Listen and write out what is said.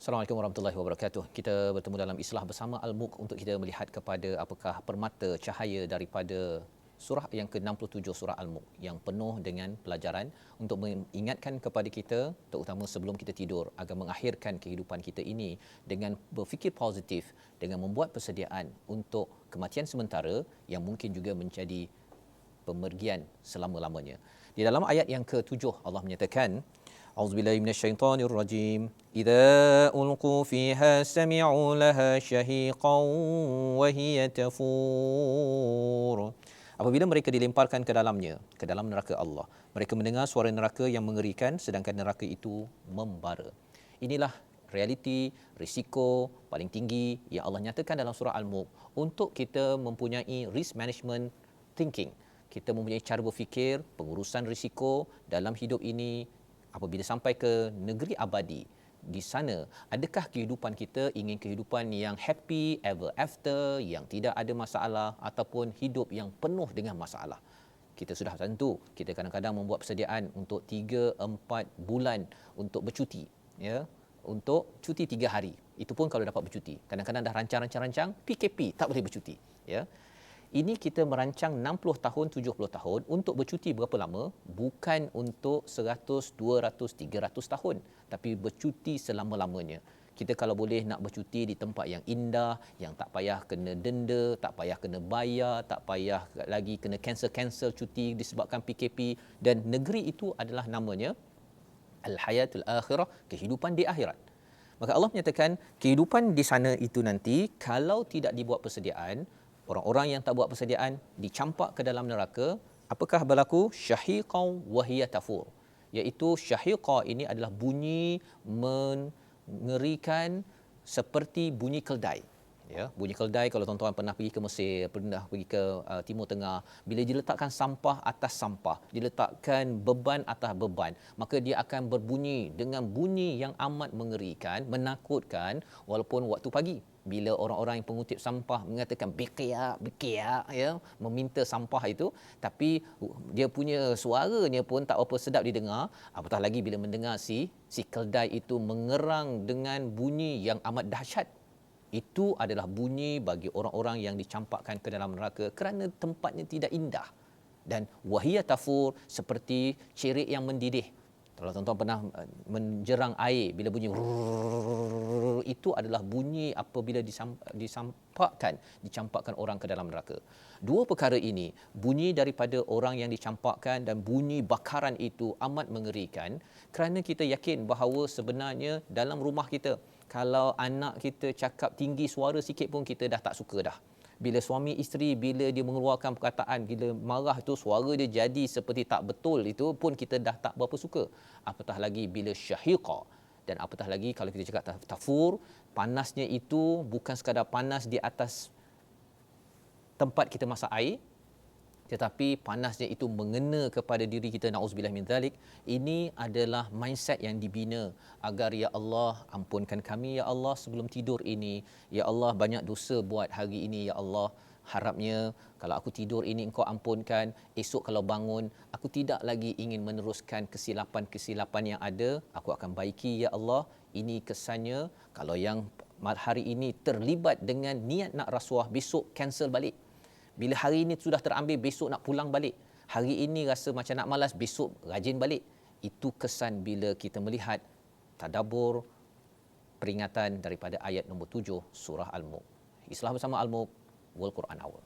Assalamualaikum warahmatullahi wabarakatuh. Kita bertemu dalam Islah Bersama Al-Mulk untuk kita melihat kepada apakah permata cahaya daripada surah yang ke-67 surah Al-Mulk yang penuh dengan pelajaran untuk mengingatkan kepada kita, terutama sebelum kita tidur, agar mengakhirkan kehidupan kita ini dengan berfikir positif, dengan membuat persediaan untuk kematian sementara yang mungkin juga menjadi pemergian selama-lamanya. Di dalam ayat yang ke-7 Allah menyatakan, A'udzubillahi minasyaitonir rajim. Idza ulqu fiha sami'u laha shahiqan wa hiya tafur. Apabila mereka dilemparkan ke dalamnya, ke dalam neraka Allah, mereka mendengar suara neraka yang mengerikan sedangkan neraka itu membara. Inilah realiti, risiko paling tinggi yang Allah nyatakan dalam surah Al-Mulk untuk kita mempunyai risk management thinking. Kita mempunyai cara berfikir, pengurusan risiko dalam hidup ini. Apabila sampai ke negeri abadi, di sana, adakah kehidupan kita ingin kehidupan yang happy ever after, yang tidak ada masalah, ataupun hidup yang penuh dengan masalah? Kita sudah tentu, kita kadang-kadang membuat persediaan untuk 3-4 bulan untuk bercuti, ya, untuk cuti 3 hari. Itu pun kalau dapat bercuti. Kadang-kadang dah rancang-rancang PKP, tak boleh bercuti, ya. Ini kita merancang 60 tahun, 70 tahun untuk bercuti berapa lama? Bukan untuk 100, 200, 300 tahun, tapi bercuti selama-lamanya. Kita kalau boleh nak bercuti di tempat yang indah, yang tak payah kena denda, tak payah kena bayar, tak payah lagi kena cancel cuti disebabkan PKP, dan negeri itu adalah namanya Al-Hayatul Akhirah, kehidupan di akhirat. Maka Allah menyatakan kehidupan di sana itu nanti kalau tidak dibuat persediaan, orang-orang yang tak buat persediaan dicampak ke dalam neraka. Apakah berlaku? Syahiqan wa hiya tafur. Iaitu syahiqa ini adalah bunyi mengerikan seperti bunyi keldai. Ya, bunyi keldai kalau tuan-tuan pernah pergi ke Mesir, pernah pergi ke Timur Tengah, bila diletakkan sampah atas sampah, diletakkan beban atas beban, maka dia akan berbunyi dengan bunyi yang amat mengerikan, menakutkan walaupun waktu pagi. Bila orang-orang yang pengutip sampah mengatakan biqia, ya, meminta sampah itu, tapi dia punya suaranya pun tak apa sedap didengar, apatah lagi bila mendengar si keldai itu mengerang dengan bunyi yang amat dahsyat. Itu adalah bunyi bagi orang-orang yang dicampakkan ke dalam neraka kerana tempatnya tidak indah. Dan wahiyya tafur, seperti cerik yang mendidih. Kalau tuan-tuan pernah menjerang air, bila bunyi itu adalah bunyi apabila dicampakkan orang ke dalam neraka. Dua perkara ini, bunyi daripada orang yang dicampakkan dan bunyi bakaran itu amat mengerikan, kerana kita yakin bahawa sebenarnya dalam rumah kita, kalau anak kita cakap tinggi suara sikit pun kita dah tak suka dah. Bila suami isteri, bila dia mengeluarkan perkataan, bila marah tu suara dia jadi seperti tak betul, itu pun kita dah tak berapa suka. Apatah lagi bila syahiqa, dan apatah lagi kalau kita cakap tafur, panasnya itu bukan sekadar panas di atas tempat kita masak air, tetapi panasnya itu mengena kepada diri kita, na'udzubillah min zalik. Ini adalah mindset yang dibina agar, ya Allah, ampunkan kami ya Allah sebelum tidur ini, ya Allah, banyak dosa buat hari ini ya Allah, harapnya kalau aku tidur ini engkau ampunkan, esok kalau bangun aku tidak lagi ingin meneruskan kesilapan-kesilapan yang ada, aku akan baiki ya Allah. Ini kesannya kalau yang hari ini terlibat dengan niat nak rasuah, besok cancel balik. Bila hari ini sudah terambil, besok nak pulang balik. Hari ini rasa macam nak malas, besok rajin balik. Itu kesan bila kita melihat tadabbur peringatan daripada ayat nombor 7 surah Al-Mulk. Islah Bersama Al-Mulk, World Quran Hour.